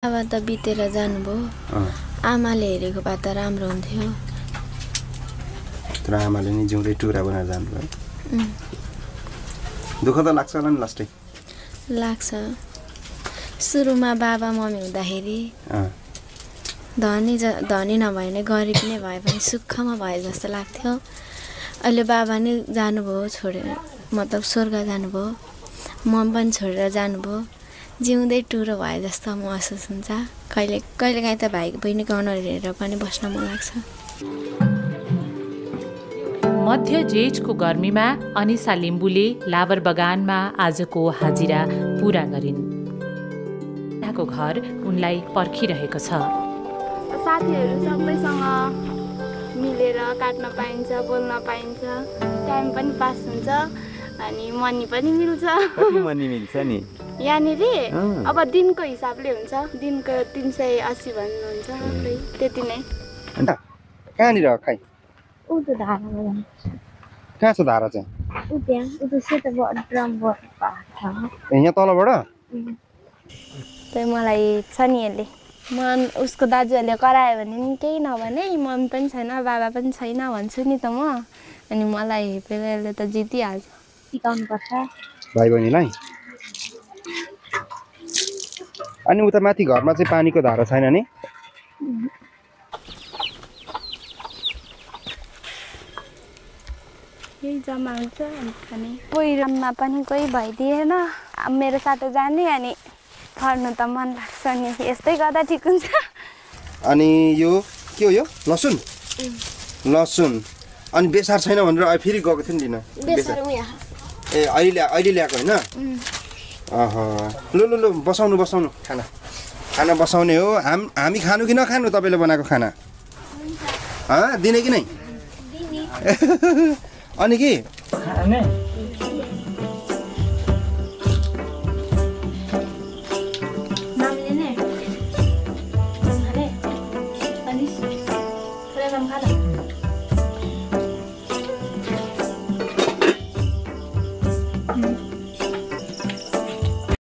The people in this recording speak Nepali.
बाबा त बितेर जानुभयो। आमाले हेरेको भए त राम्रो हुन्थ्यो। तर आमाले नि जिउँदै टुरा बनाएर जानुभयो। दुःख त लाग्छ होला नि लास्टै? लाग्छ। सुरुमा बाबा मम्मी हुँदाखेरि धनी नभए नै गरिब नै भए पनि सुखमा भए जस्तो लाग्थ्यो। अहिले बाबा नै जानुभयो, छोडेर मतलब स्वर्ग जानुभयो। मम पनि छोडेर जानुभयो। जिउँदै टुरो भए जस्तो महसुस हुन्छ। कहिलेकाहीँ त भाइ बहिनीको अनुहार हेरेर पनि बस्न मन लाग्छ। मध्य जेठको गर्मीमा अनिसा लिम्बुले लाबर बगानमा आजको हाजिरा पूरा गरिन्। उहाँको घर उनलाई पर्खिरहेको छ। साथीहरू सबैसँग मिलेर काट्न पाइन्छ, बोल्न पाइन्छ, टाइम पनि पास हुन्छ अनि मनी पनि मिल्छ। कति मनी मिल्छ नि यहाँनिर? अब दिनको हिसाबले हुन्छ। दिनको 380 भन्नुहुन्छ, त्यति नै। अन्त कहाँनिर खाइ? उतो धारामा जान्छ। कहाँ छ धारा चाहिँ? उतो सेतो ड्रम यहाँ तलबाट? त्यही मलाई छ नि यसले उसको दाजुहरूले करायो भने नि केही नभने, मम्मी पनि छैन बाबा पनि छैन भन्छु नि त म। अनि मलाई हेपेर यसले त जितिहाल्छ। सिकाउनुपर्छ भाइ बहिनीलाई। अनि उता माथि घरमा चाहिँ पानीको धारा छैन नि? यही जम्मा हुन्छ अनि खाने। कोही राममा पनि कोही भइदिएन, मेरो साथो जाने अनि फर्नु त मन लाग्छ नि। यस्तै गर्दा ठिक हुन्छ। अनि यो के हो? यो लसुन? लसुन। अनि बेसार छैन भनेर फेरि गएको थियो नि लिन। ए अहिले ल्याएको होइन? लु बसाउनु खाना बसाउने हो। हामी खानु कि नखानु तपाईँले बनाएको खाना? दिने कि नै? अनि के